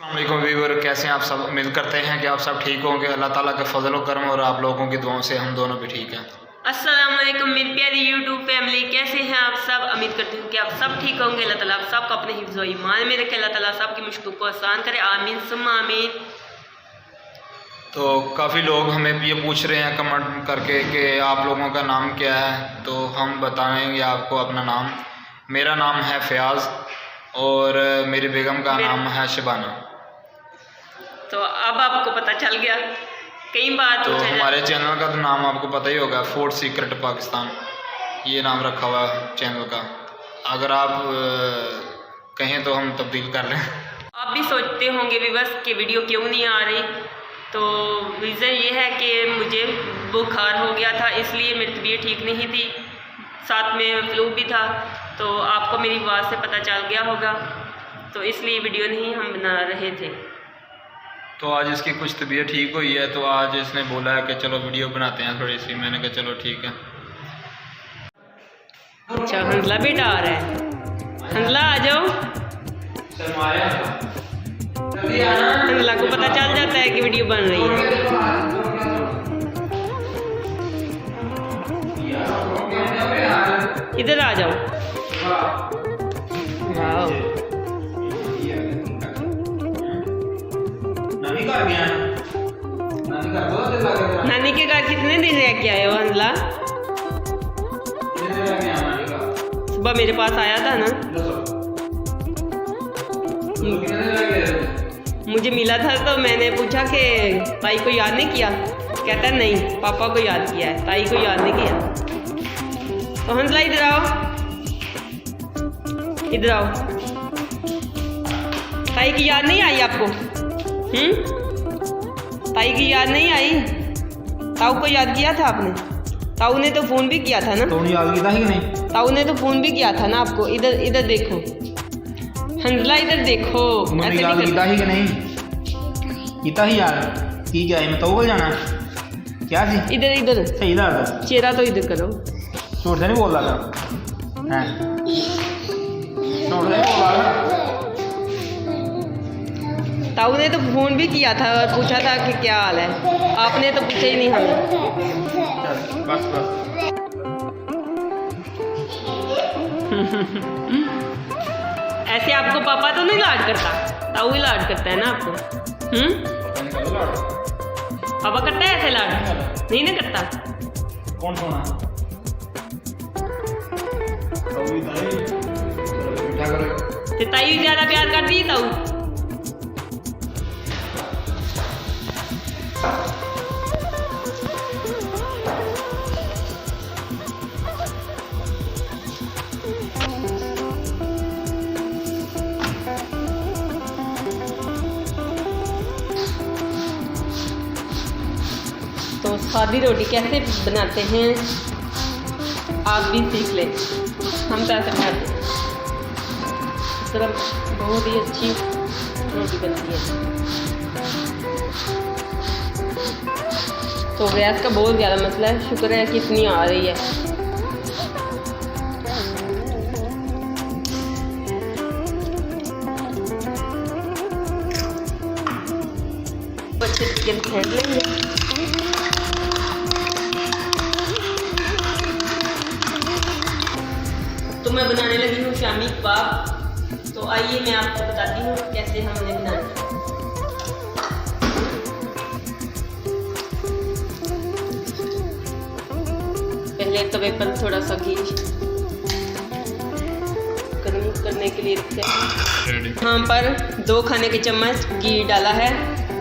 अस्सलामुअलैकुम व्यूअर, कैसे हैं आप सब। उम्मीद करते हैं कि आप सब ठीक होंगे। अल्लाह ताला के फजल व करम और आप लोगों की दुआओं से हम दोनों भी ठीक हैं। अस्सलाम वालेकुम मेरी प्यारी यूट्यूब फैमिली, कैसे हैं आप सब। उम्मीद करती हूँ कि आप सब ठीक होंगे। अल्लाह ताला आप सबको अपने हिफ्ज़ व ईमान में रखे। अल्लाह ताला सबकी मुश्किल को आसान करे, आमीन सुम्मा आमीन। तो काफ़ी लोग हमें ये पूछ रहे हैं कमेंट करके कि आप लोगों का नाम क्या है, तो हम बताएंगे आपको अपना नाम। मेरा नाम है फ़याज़ और मेरी बेगम का नाम है शबाना। तो अब आपको पता चल गया, कई बार तो हमारे चैनल का तो नाम आपको पता ही होगा, फूड सीक्रेट पाकिस्तान, ये नाम रखा हुआ चैनल का। अगर आप कहें तो हम तब्दील कर लें। आप भी सोचते होंगे व्यूअर्स कि वीडियो क्यों नहीं आ रही, तो रीज़न ये है कि मुझे बुखार हो गया था, इसलिए मेरी तबीयत ठीक नहीं थी, साथ में फ्लू भी था। तो आपको मेरी आवाज़ से पता चल गया होगा, तो इसलिए वीडियो नहीं हम बना रहे थे। तो आज इसकी कुछ तबीयत ठीक हुई है, तो आज इसने बोला है कि चलो वीडियो बनाते हैं थोड़ी सी। मैंने कहा चलो ठीक है। अच्छा हंसला बेटा आ रहा है, हंसला आ जाओ। हंसला को पता चल जाता है कि वीडियो बन रही है। इधर आ जाओ। वाओ, नानी के घर कितने दिन रह के आए हो हंसला। सुबह मेरे पास आया था ना, मुझे मिला था, तो मैंने पूछा कि ताई को याद नहीं किया। कहता है नहीं, पापा को याद किया है, ताई को याद नहीं किया। तो हंसला इधर आओ, इधर आओ। ताई की याद नहीं आई आपको? ताई की याद नहीं आई? ताऊ को याद किया था आपने? ताऊ ने तो फोन भी किया था ना। तो याद किया ही नहीं? ताऊ ने तो फोन भी किया था ना आपको। इधर इधर देखो हंसला, इधर देखो। ऐसे याद किया ही कि नहीं? किया ही यार, ठीक है। मैं तो जाना क्या थी? इधर इधर सही इधर चेहरा तो इधर करो। झूठ से नहीं बोल रहा था, झूठ से नहीं बोल रहा था। ताऊ ने तो फोन भी किया था और पूछा था कि क्या हाल है, आपने तो पूछा ही नहीं हमें। बस बस। ऐसे आपको पापा तो नहीं लाड करता, ताऊ ही लाड करता है ना आपको। पापा करता है ऐसे लाड? नहीं ना करता। कौन सोना तो ताई ज्यादा प्यार करती है ताऊ। तो सादी रोटी कैसे बनाते हैं आप भी सीख लें, हम तो ऐसे बनाते हैं। इस तरह बहुत ही अच्छी रोटी बनती है। तो गैस का बहुत ज़्यादा मसला है, शुक्र है कि इतनी आ रही है। बच्चे चिकन फेंट लेंगे। तो मैं बनाने लगी हूँ शामी कबाब। तो आइए मैं आपको बताती हूँ कैसे हमने बनाना है। पहले तवे पर थोड़ा सा घी गर्म करने के लिए रखते हैं। यहाँ पर 2 खाने के चम्मच घी डाला है।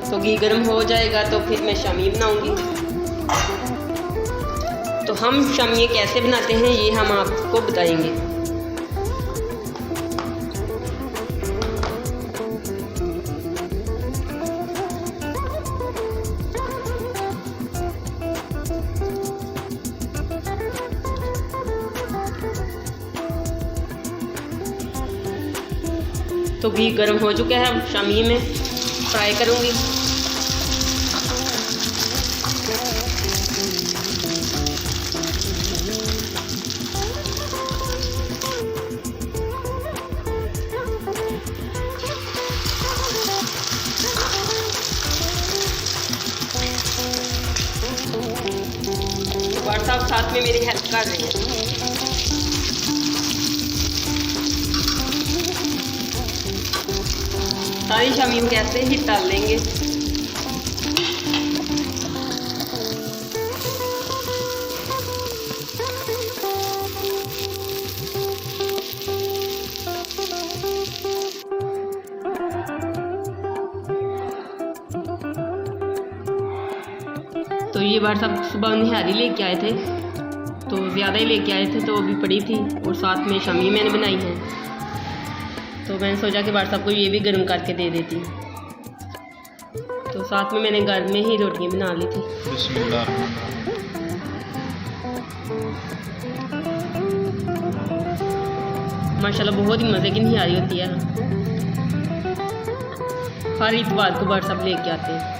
तो घी गर्म हो जाएगा तो फिर मैं शामी बनाऊंगी। तो हम शामी कैसे बनाते हैं ये हम आपको बताएंगे। तो घी गर्म हो चुका है, अब शामी में फ्राई करूँगी। साथ में मेरी हेल्प कर रही हैं। सारी शामियों को ऐसे ही तल लेंगे। तो ये बार सब सुबह निहारी लेके आए थे, तो ज़्यादा ही लेके आए थे, तो अभी पड़ी थी और साथ में शामी मैंने बनाई है। तो मैंने सोचा कि बार सबको ये भी गर्म करके दे देती। तो साथ में मैंने घर में ही रोटियां बना ली थी। माशाल्लाह बहुत ही मज़े की निहारी होती है। हर इतवार को बार सब लेके आते हैं।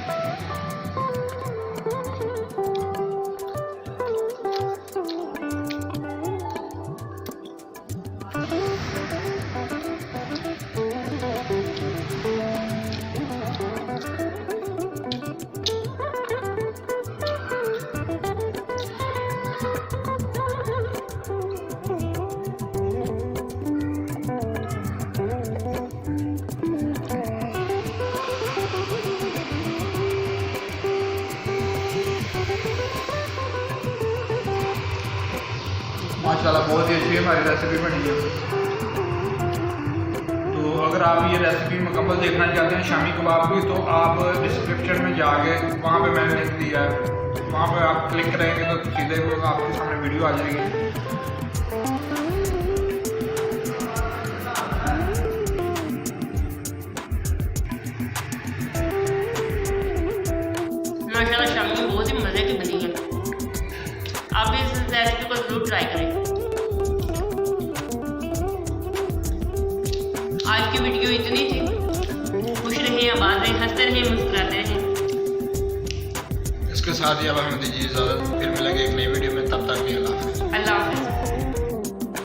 माशाल्लाह बहुत ही अच्छी हमारी रेसिपी बनी है। तो अगर आप ये रेसिपी मुकम्मल देखना चाहते हैं शामी कबाब की, तो आप डिस्क्रिप्शन में जाके वहाँ पे मैंने लिख दिया है, वहाँ पे आप क्लिक करेंगे तो सीधे आपके सामने वीडियो आ जाएगी। माशाल्लाह शामी बहुत ही मज़े की बनी है। आप भी इस रेसिपी को जरूर ट्राई करें। आज की वीडियो इतनी थी। खुश रहें, आबाद रहें, हंसते रहें, मुस्कुराते रहें। इसके साथ ही अब हमें दीजिए इजाज़त, फिर मिलेंगे एक नई वीडियो में, तब तक के लिए अल्लाह हाफ़िज़। अल्लाह हाफ़िज़।